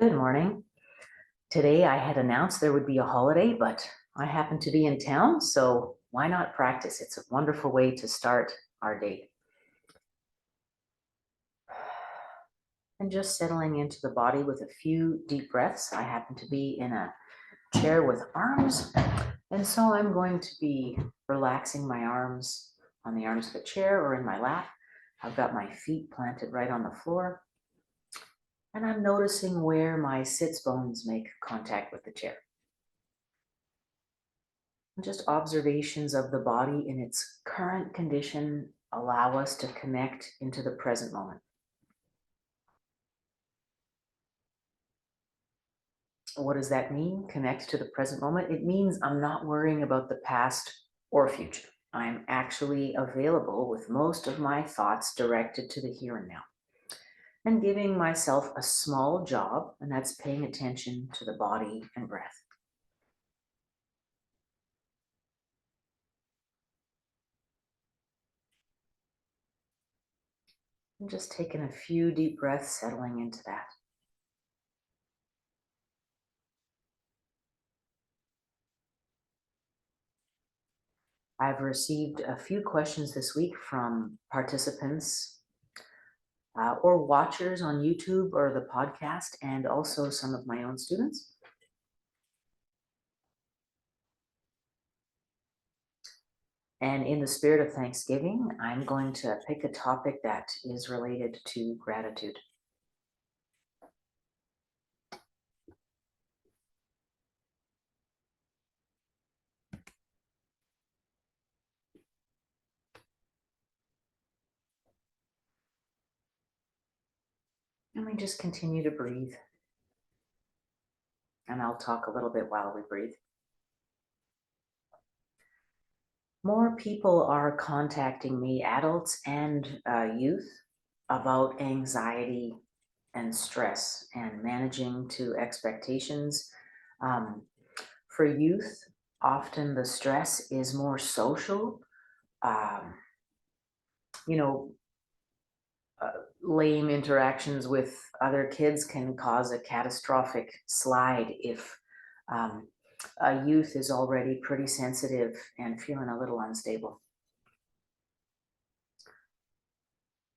Good morning. Today I had announced there would be a holiday, but I happen to be in town, so why not practice? It's a wonderful way to start our day. And just settling into the body with a few deep breaths. I happen to be in a chair with arms, and so I'm going to be relaxing my arms on the arms of the chair or in my lap. I've got my feet planted right on the floor, and I'm noticing where my sits bones make contact with the chair. Just observations of the body in its current condition allow us to connect into the present moment. What does that mean? Connect to the present moment? It means I'm not worrying about the past or future. I'm actually available with most of my thoughts directed to the here and now. And giving myself a small job, and that's paying attention to the body and breath. And just taking a few deep breaths, settling into that. I've received a few questions this week from participants or watchers on YouTube or the podcast, and also some of my own students. And in the spirit of Thanksgiving, I'm going to pick a topic that is related to gratitude. And we just continue to breathe. And I'll talk a little bit while we breathe. More people are contacting me, adults and youth, about anxiety and stress and managing to expectations. For youth, often the stress is more social. Um, you know, lame interactions with other kids can cause a catastrophic slide if a youth is already pretty sensitive and feeling a little unstable.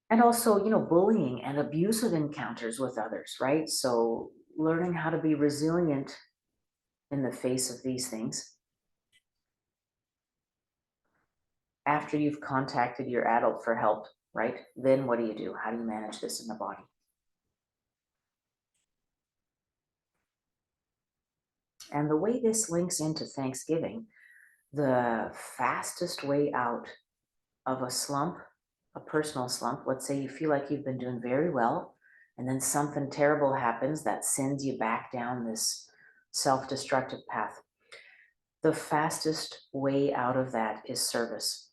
And also, bullying and abusive encounters with others, right? So learning how to be resilient in the face of these things. After you've contacted your adult for help, right? Then what do? How do you manage this in the body? And the way this links into Thanksgiving, the fastest way out of a slump, a personal slump, let's say you feel like you've been doing very well, and then something terrible happens that sends you back down this self-destructive path. The fastest way out of that is service.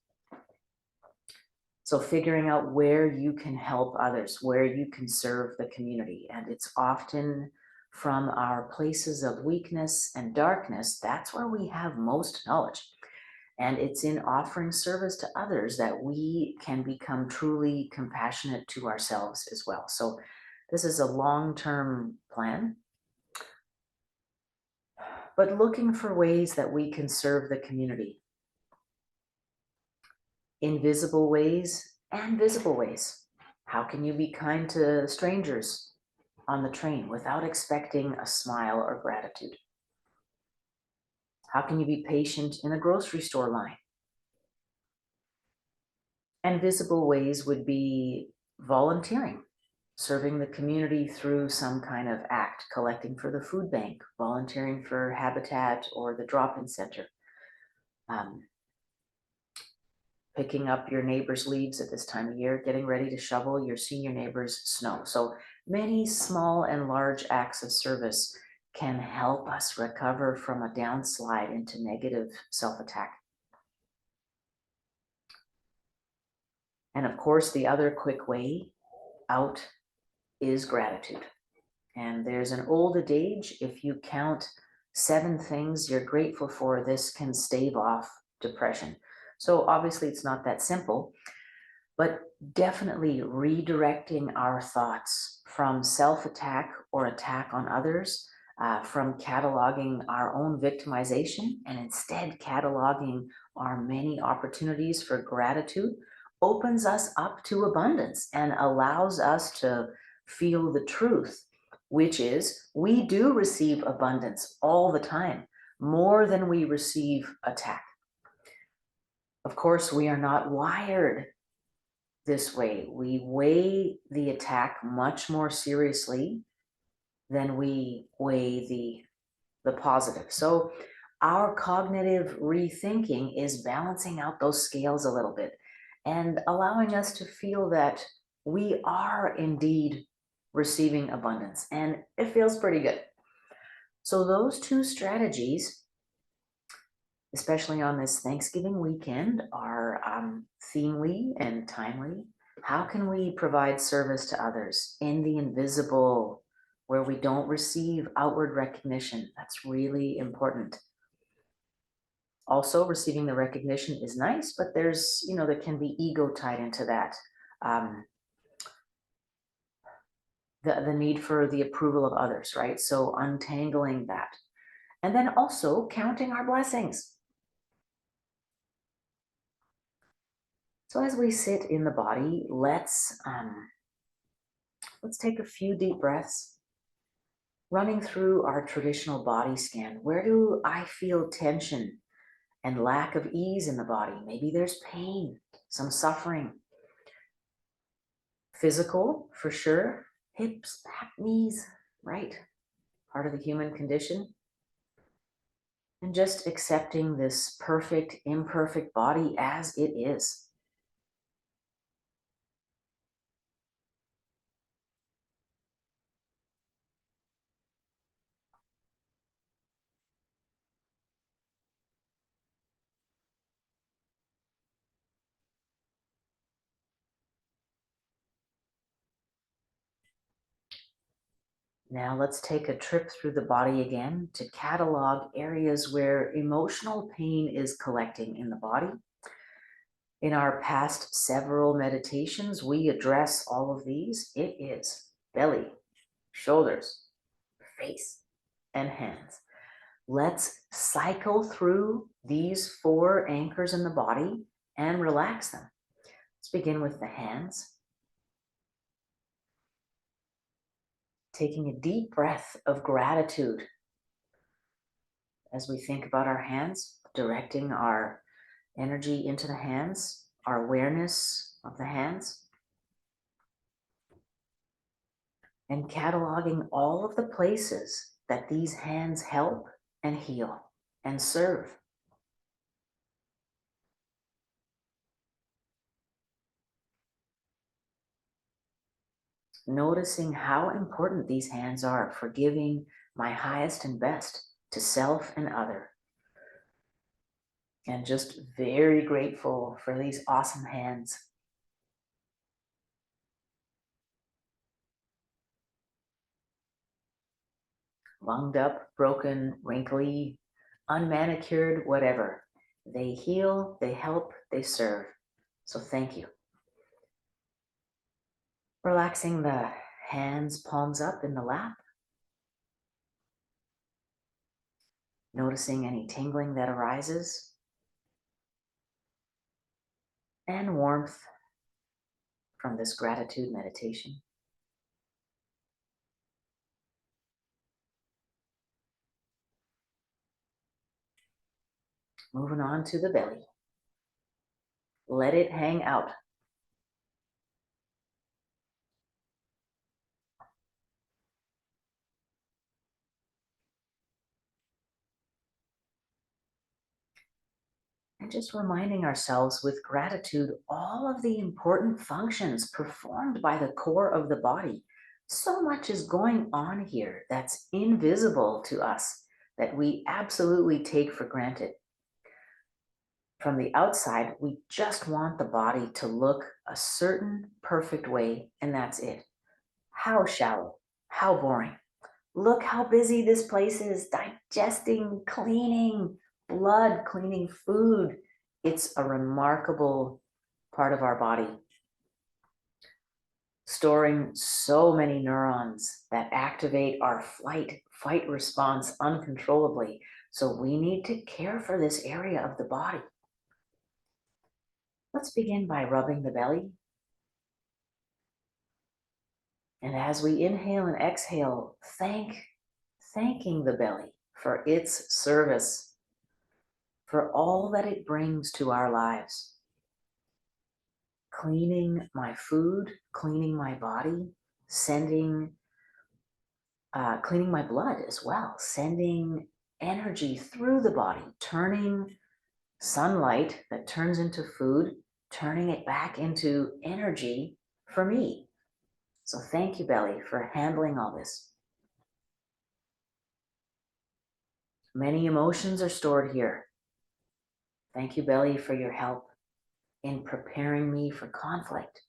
So figuring out where you can help others, where you can serve the community. And it's often from our places of weakness and darkness, that's where we have most knowledge. And it's in offering service to others that we can become truly compassionate to ourselves as well. So this is a long-term plan, but looking for ways that we can serve the community. Invisible ways and visible ways. How can you be kind to strangers on the train without expecting a smile or gratitude? How can you be patient in a grocery store line? And visible ways would be volunteering, serving the community through some kind of act, collecting for the food bank, volunteering for Habitat or the drop-in center, picking up your neighbor's leaves at this time of year, getting ready to shovel your senior neighbor's snow. So many small and large acts of service can help us recover from a downslide into negative self-attack. And of course, the other quick way out is gratitude. And there's an old adage, if you count 7 things you're grateful for, this can stave off depression. So obviously it's not that simple, but definitely redirecting our thoughts from self-attack or attack on others, from cataloging our own victimization, and instead cataloging our many opportunities for gratitude, opens us up to abundance and allows us to feel the truth, which is we do receive abundance all the time, more than we receive attack. Of course, we are not wired this way. We weigh the attack much more seriously than we weigh the positive. So our cognitive rethinking is balancing out those scales a little bit and allowing us to feel that we are indeed receiving abundance, and it feels pretty good. So those two strategies, especially on this Thanksgiving weekend, are themely and timely. How can we provide service to others in the invisible, where we don't receive outward recognition? That's really important. Also, receiving the recognition is nice, but there's, there can be ego tied into that. The need for the approval of others, right? So untangling that. And then also counting our blessings. So as we sit in the body, let's take a few deep breaths, running through our traditional body scan. Where do I feel tension and lack of ease in the body? Maybe there's pain, some suffering. Physical, for sure. Hips, back, knees, right? Part of the human condition. And just accepting this perfect, imperfect body as it is. Now let's take a trip through the body again to catalog areas where emotional pain is collecting in the body. In our past several meditations, we address all of these. It is belly, shoulders, face, and hands. Let's cycle through these 4 anchors in the body and relax them. Let's begin with the hands. Taking a deep breath of gratitude as we think about our hands, directing our energy into the hands, our awareness of the hands, and cataloging all of the places that these hands help and heal and serve. Noticing how important these hands are for giving my highest and best to self and other. And just very grateful for these awesome hands. Lunged up, broken, wrinkly, unmanicured, whatever. They heal, they help, they serve. So thank you. Relaxing the hands, palms up in the lap. Noticing any tingling that arises. And warmth from this gratitude meditation. Moving on to the belly. Let it hang out. And just reminding ourselves with gratitude all of the important functions performed by the core of the body. So much is going on here that's invisible to us that we absolutely take for granted. From the outside, we just want the body to look a certain perfect way, and that's it. How shallow, how boring. Look how busy this place is, digesting, cleaning blood, cleaning food. It's a remarkable part of our body. storing so many neurons that activate our fight response uncontrollably. So we need to care for this area of the body. Let's begin by rubbing the belly. And as we inhale and exhale, thanking the belly for its service, for all that it brings to our lives. Cleaning my food, cleaning my body, cleaning my blood as well, sending energy through the body, turning sunlight that turns into food, turning it back into energy for me. So thank you, belly, for handling all this. Many emotions are stored here. Thank you, belly, for your help in preparing me for conflict,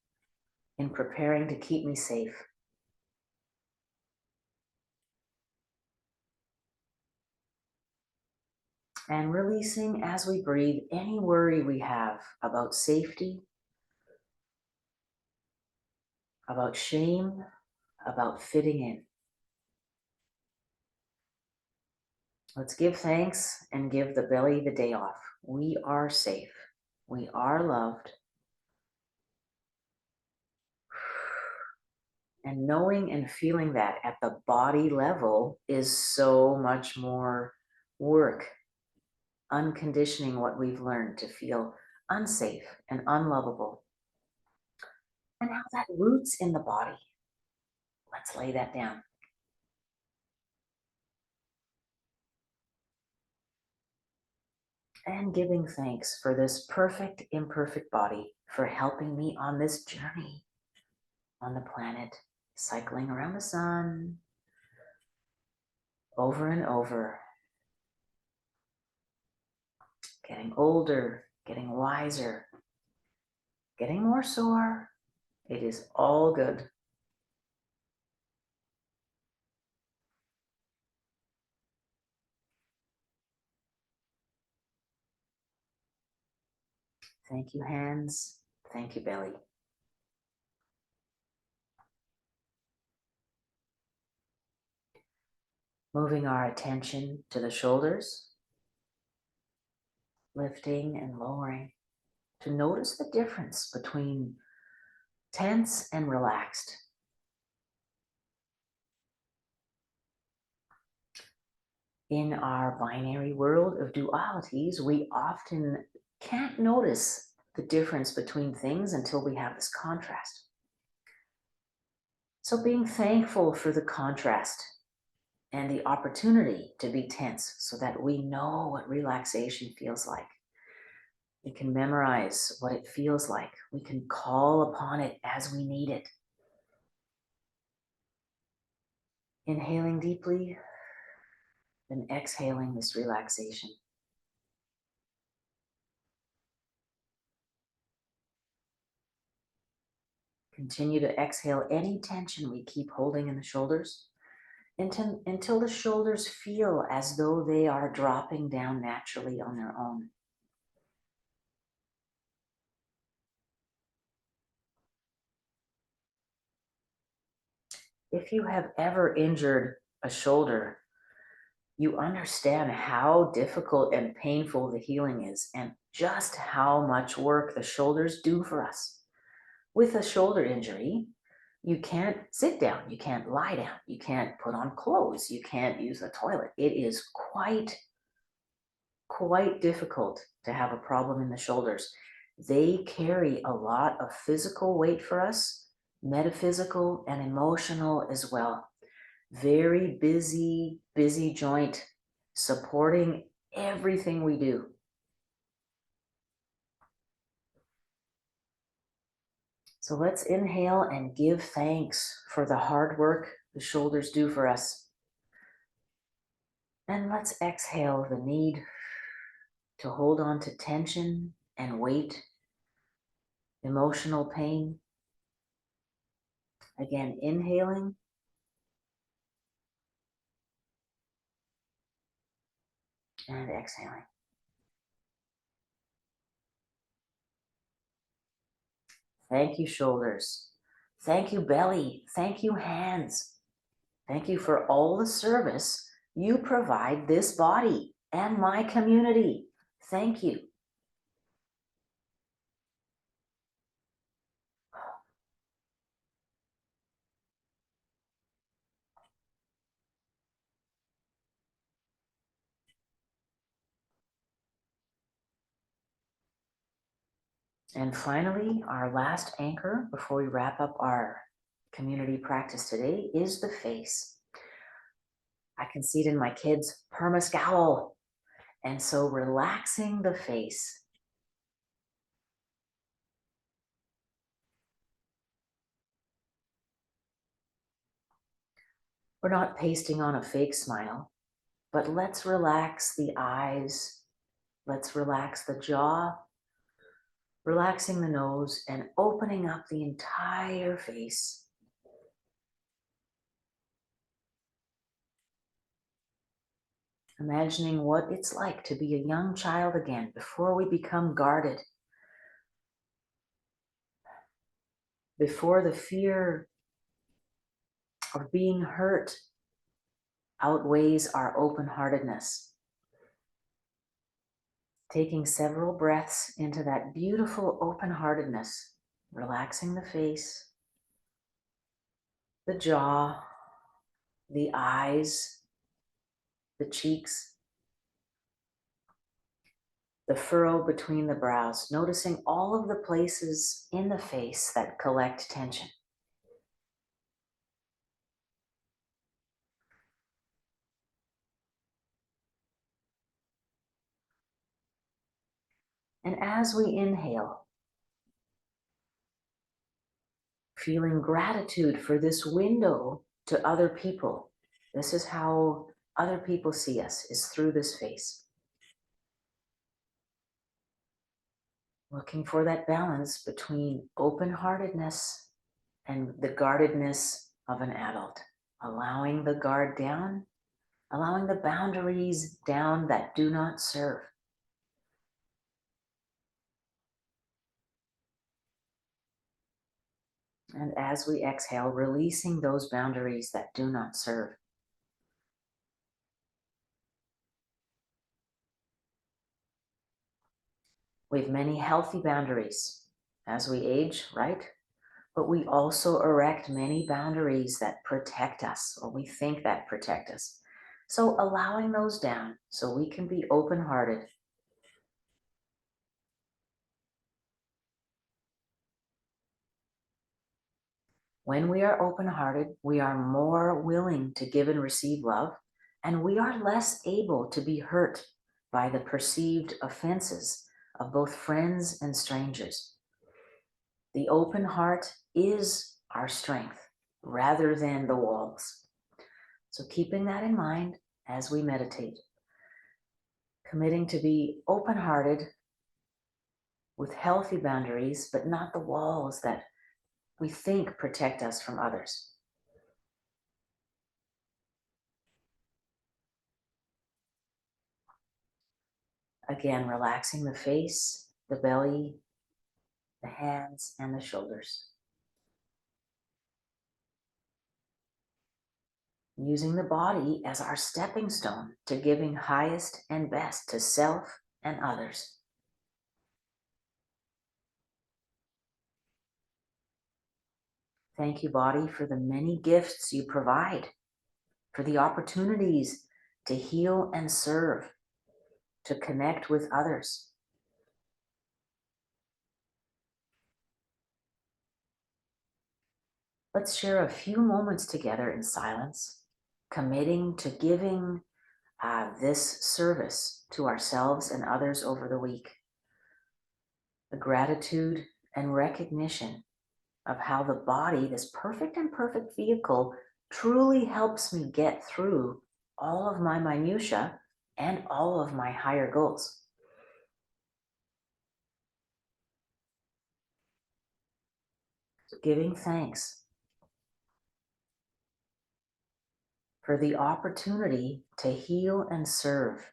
in preparing to keep me safe. And releasing as we breathe any worry we have about safety, about shame, about fitting in. Let's give thanks and give the belly the day off. We are safe. We are loved. And knowing and feeling that at the body level is so much more work. Unconditioning what we've learned to feel unsafe and unlovable. And how that roots in the body. Let's lay that down. And giving thanks for this perfect, imperfect body for helping me on this journey on the planet, cycling around the sun over and over, getting older, getting wiser, getting more sore. It is all good. Thank you, hands. Thank you, belly. Moving our attention to the shoulders, lifting and lowering, to notice the difference between tense and relaxed. In our binary world of dualities, we often can't notice the difference between things until we have this contrast. So being thankful for the contrast and the opportunity to be tense so that we know what relaxation feels like. We can memorize what it feels like. We can call upon it as we need it. Inhaling deeply, then exhaling this relaxation. Continue to exhale any tension we keep holding in the shoulders until the shoulders feel as though they are dropping down naturally on their own. If you have ever injured a shoulder, you understand how difficult and painful the healing is and just how much work the shoulders do for us. With a shoulder injury, you can't sit down, you can't lie down, you can't put on clothes, you can't use the toilet. It is quite difficult to have a problem in the shoulders. They carry a lot of physical weight for us, metaphysical and emotional as well. Very busy joint, supporting everything we do. So let's inhale and give thanks for the hard work the shoulders do for us. And let's exhale the need to hold on to tension and weight, emotional pain. Again, inhaling. And exhaling. Thank you, shoulders. Thank you, belly. Thank you, hands. Thank you for all the service you provide this body and my community. Thank you. And finally, our last anchor before we wrap up our community practice today is the face. I can see it in my kids' permascowl. And so relaxing the face. We're not pasting on a fake smile, but let's relax the eyes. Let's relax the jaw, relaxing the nose and opening up the entire face. Imagining what it's like to be a young child again before we become guarded, before the fear of being hurt outweighs our open-heartedness. Taking several breaths into that beautiful open-heartedness, relaxing the face, the jaw, the eyes, the cheeks, the furrow between the brows, noticing all of the places in the face that collect tension. And as we inhale, feeling gratitude for this window to other people. This is how other people see us, is through this face. Looking for that balance between open-heartedness and the guardedness of an adult. Allowing the guard down, allowing the boundaries down that do not serve. And as we exhale, releasing those boundaries that do not serve. We have many healthy boundaries as we age, right? But we also erect many boundaries that protect us, or we think that protect us. So allowing those down so we can be open-hearted. When we are open-hearted, we are more willing to give and receive love, and we are less able to be hurt by the perceived offenses of both friends and strangers. The open heart is our strength rather than the walls. So keeping that in mind as we meditate, committing to be open-hearted with healthy boundaries, but not the walls that we think protect us from others. Again, relaxing the face, the belly, the hands, and the shoulders. Using the body as our stepping stone to giving highest and best to self and others. Thank you, body, for the many gifts you provide, for the opportunities to heal and serve, to connect with others. Let's share a few moments together in silence, committing to giving this service to ourselves and others over the week. The gratitude and recognition of how the body, this perfect and perfect vehicle, truly helps me get through all of my minutia and all of my higher goals. So giving thanks for the opportunity to heal and serve.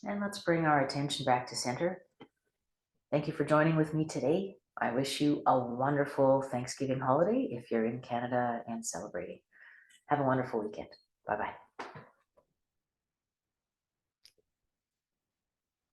And let's bring our attention back to center. Thank you for joining with me today. I wish you a wonderful Thanksgiving holiday if you're in Canada and celebrating. Have a wonderful weekend. Bye-bye.